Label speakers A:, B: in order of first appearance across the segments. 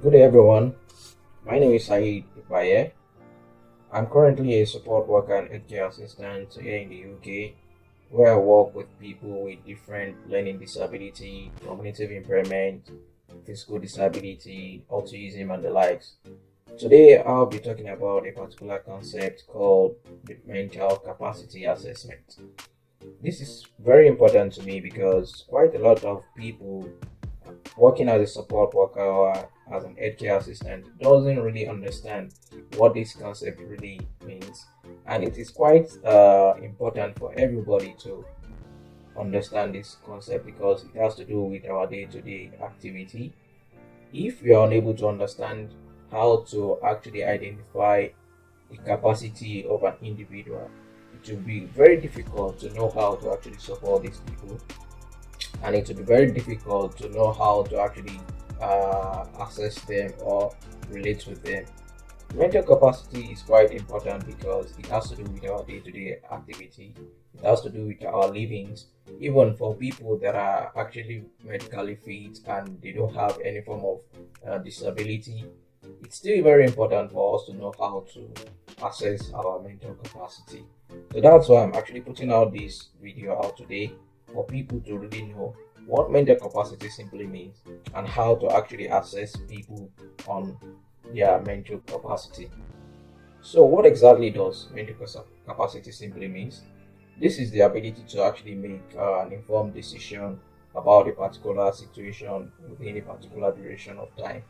A: Good day, everyone. My name is Saeed Ibaye. I'm currently a support worker and healthcare assistant here in the UK, where I work with people with different learning disability, cognitive impairment, physical disability, autism, and the likes. Today, I'll be talking about a particular concept called the mental capacity assessment. This is very important to me because quite a lot of people working as a support worker or as an healthcare assistant doesn't really understand what this concept really means, and it is quite important for everybody to understand this concept because it has to do with our day-to-day activity. If we are unable to understand how to actually identify the capacity of an individual, it will be very difficult to know how to actually support these people, and it will be very difficult to know how to actually access them or relate with them. Mental capacity is quite important because it has to do with our day-to-day activity. It has to do with our livings. Even for people that are actually medically fit and they don't have any form of disability, it's still very important for us to know how to assess our mental capacity. So that's why I'm actually putting out this video out today for people to really know what mental capacity simply means and how to actually assess people on their mental capacity. So, what exactly does mental capacity simply means? This is the ability to actually make an informed decision about a particular situation within a particular duration of time.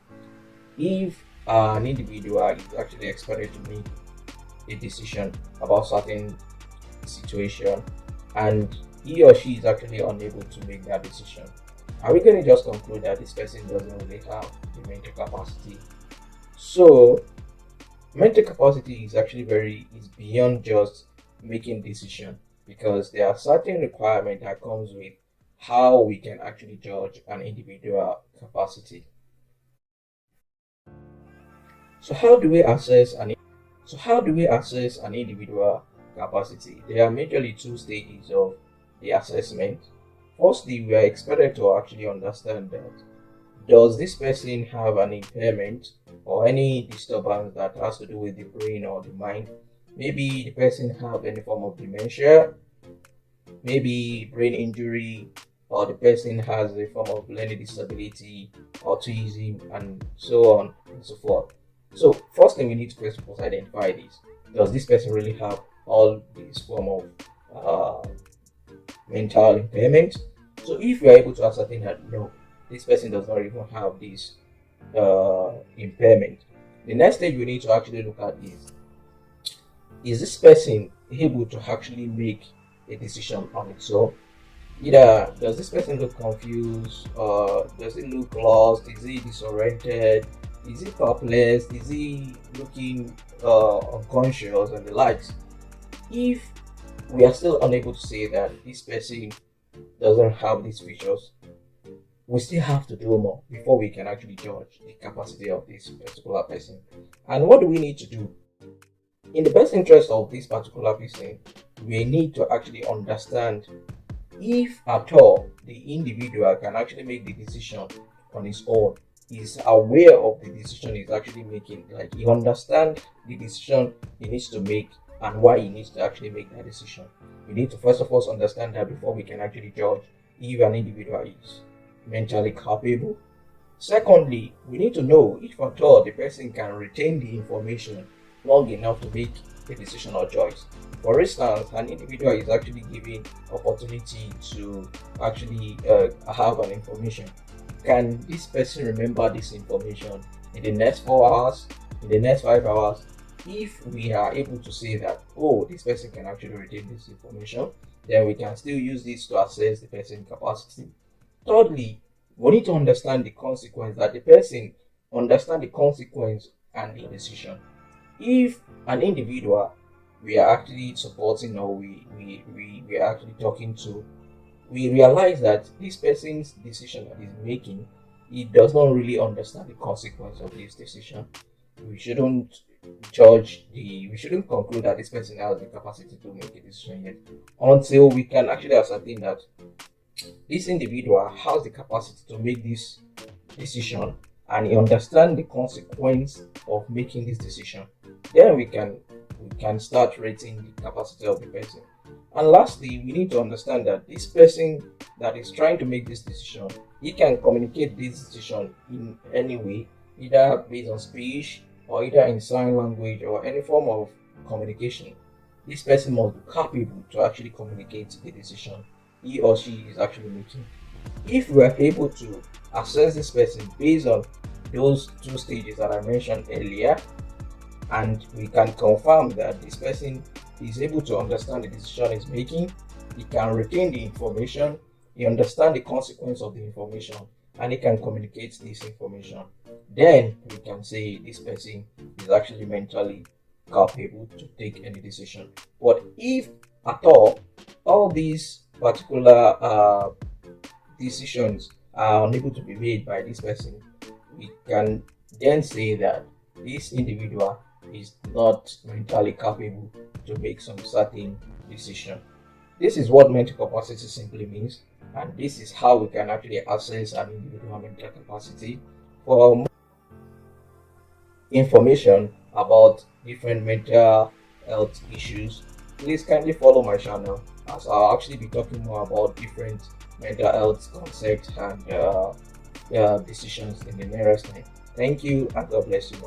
A: If an individual is actually expected to make a decision about certain situation and he or she is actually unable to make that decision, are we going to just conclude that this person doesn't really have the mental capacity? So, mental capacity is actually is beyond just making decision because there are certain requirements that comes with how we can actually judge an individual capacity. So how do we assess an individual capacity? There are majorly two stages of the assessment. Firstly, we are expected to actually understand that does this person have an impairment or any disturbance that has to do with the brain or the mind? Maybe the person have any form of dementia, maybe brain injury, or the person has a form of learning disability, autism, and so on and so forth. So, first thing we need to first of all identify this. Does this person really have all these form of mental impairment? So, if you are able to ascertain that no, this person does not even have this impairment, the next stage we need to actually look at is this person able to actually make a decision on its own? Either does this person look confused, or does it look lost? Is he disoriented? Is he helpless? Is he looking unconscious and the likes? If we are still unable to say that this person doesn't have these features, we still have to do more before we can actually judge the capacity of this particular person. And what do we need to do? In the best interest of this particular person, we need to actually understand if at all the individual can actually make the decision on his own, is aware of the decision he's actually making, like he understands the decision he needs to make and why he needs to actually make that decision. We need to first of all understand that before we can actually judge if an individual is mentally capable. Secondly, we need to know if at all the person can retain the information long enough to make a decision or choice. For instance, an individual is actually given opportunity to actually have an information. Can this person remember this information in the next 4 hours, in the next 5 hours? If we are able to say that, oh, this person can actually retain this information, then we can still use this to assess the person's capacity. Thirdly, we need to understand the consequence, that the person understand the consequence and the decision. If an individual we are actually supporting or we are actually talking to, we realize that this person's decision that he's making, he does not really understand the consequence of this decision, we shouldn't we shouldn't conclude that this person has the capacity to make a decision yet until we can actually ascertain that this individual has the capacity to make this decision and he understand the consequence of making this decision, then we can start rating the capacity of the person. And lastly, we need to understand that this person that is trying to make this decision, he can communicate this decision in any way, either based on speech or either in sign language or any form of communication. This person must be capable to actually communicate the decision he or she is actually making. If we are able to assess this person based on those two stages that I mentioned earlier, and we can confirm that this person is able to understand the decision he's making, he can retain the information, he understands the consequence of the information, and he can communicate this information, then we can say this person is actually mentally capable to take any decision. But if at all these particular decisions are unable to be made by this person, we can then say that this individual is not mentally capable to make some certain decision. This is what mental capacity simply means, and this is how we can actually assess an individual mental capacity. For more information about different mental health issues, please kindly follow my channel, as I'll actually be talking more about different mental health concepts and decisions in the nearest time. Thank you, and God bless you.